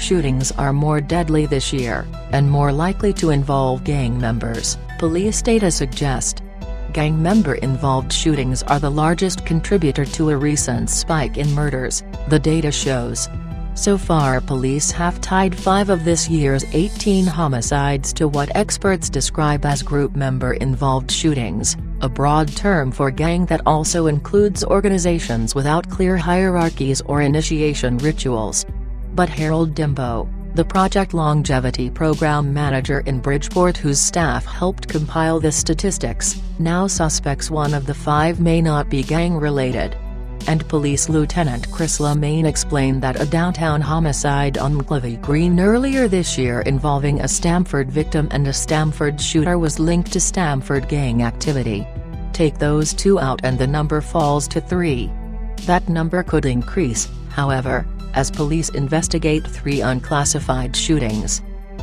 Shootings are more deadly this year, and more likely to involve gang members, police data suggest. Gang member-involved shootings are the largest contributor to a recent spike in murders, the data shows. So far police have tied 5 of this year's 18 homicides to what experts describe as group member-involved shootings, a broad term for gang that also includes organizations without clear hierarchies or initiation rituals. But Harold Dimbo, the Project Longevity Program Manager in Bridgeport whose staff helped compile the statistics, now suspects one of the 5 may not be gang-related. And Police Lieutenant Chris Lemaine explained that a downtown homicide on Mclevy Green earlier this year involving a Stamford victim and a Stamford shooter was linked to Stamford gang activity. Take those 2 out and the number falls to 3. That number could increase, however, as police investigate 3 unclassified shootings.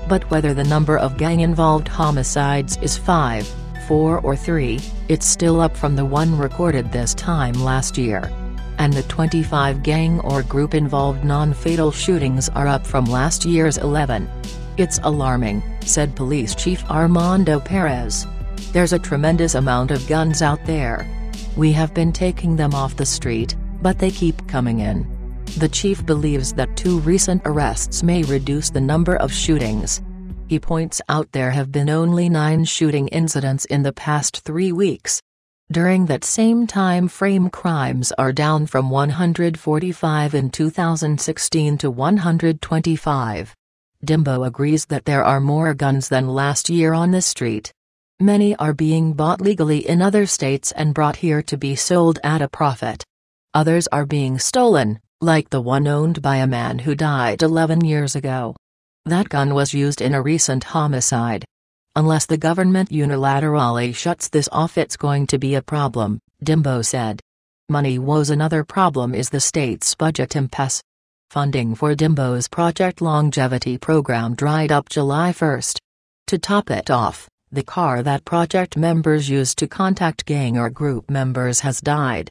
But whether the number of gang-involved homicides is 5, 4 or 3, it's still up from the one recorded this time last year. And the 25 gang or group-involved non-fatal shootings are up from last year's 11. It's alarming, said Police Chief Armando Perez. There's a tremendous amount of guns out there. We have been taking them off the street, but they keep coming in. The chief believes that 2 recent arrests may reduce the number of shootings. He points out there have been only 9 shooting incidents in the past 3 weeks. During that same time frame, crimes are down from 145 in 2016 to 125. Dimbo agrees that there are more guns than last year on the street. Many are being bought legally in other states and brought here to be sold at a profit. Others are being stolen, like the one owned by a man who died 11 years ago. That gun was used in a recent homicide. Unless the government unilaterally shuts this off, it's going to be a problem, Dimbo said. Money woes. Another problem is the state's budget impasse. Funding for Dimbo's Project Longevity program dried up July 1. To top it off, the car that project members use to contact gang or group members has died.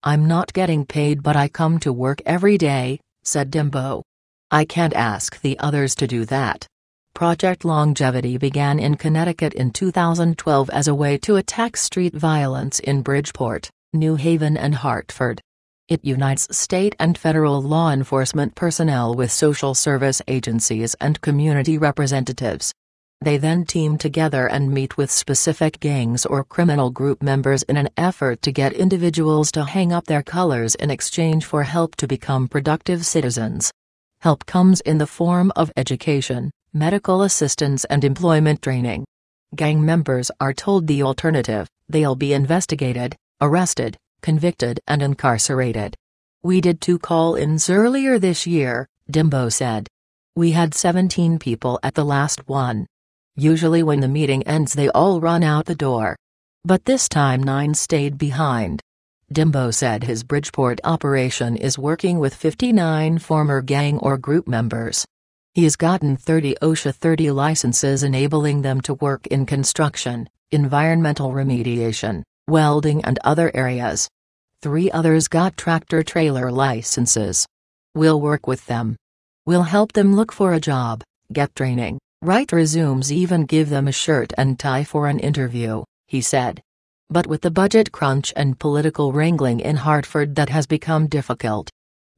I'm not getting paid, but I come to work every day, said Dimbo. I can't ask the others to do that. Project Longevity began in Connecticut in 2012 as a way to attack street violence in Bridgeport, New Haven and Hartford. It unites state and federal law enforcement personnel with social service agencies and community representatives. They then team together and meet with specific gangs or criminal group members in an effort to get individuals to hang up their colors in exchange for help to become productive citizens. Help comes in the form of education, medical assistance and employment training. Gang members are told the alternative: they'll be investigated, arrested, convicted and incarcerated. We did 2 call-ins earlier this year, Dimbo said. We had 17 people at the last one. Usually when the meeting ends they all run out the door. But this time 9 stayed behind. Dimbo said his Bridgeport operation is working with 59 former gang or group members. He's gotten 30 OSHA 30 licenses enabling them to work in construction, environmental remediation, welding and other areas. 3 others got tractor-trailer licenses. We'll work with them. We'll help them look for a job, get training, write resumes, even give them a shirt and tie for an interview, he said. But with the budget crunch and political wrangling in Hartford, that has become difficult.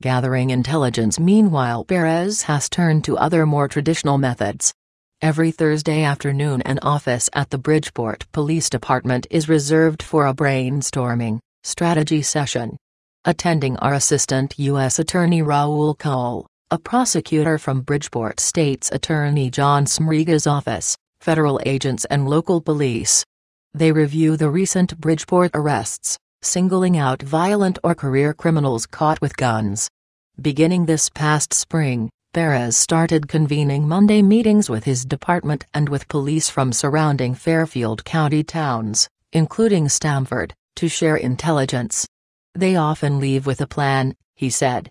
Gathering intelligence. Meanwhile, Perez has turned to other more traditional methods. Every Thursday afternoon an office at the Bridgeport Police Department is reserved for a brainstorming, strategy session. Attending are Assistant U.S. Attorney Raul Cole, a prosecutor from Bridgeport State's Attorney John Smriga's office, federal agents and local police. They review the recent Bridgeport arrests, singling out violent or career criminals caught with guns. Beginning this past spring, Perez started convening Monday meetings with his department and with police from surrounding Fairfield County towns, including Stamford, to share intelligence. They often leave with a plan, he said,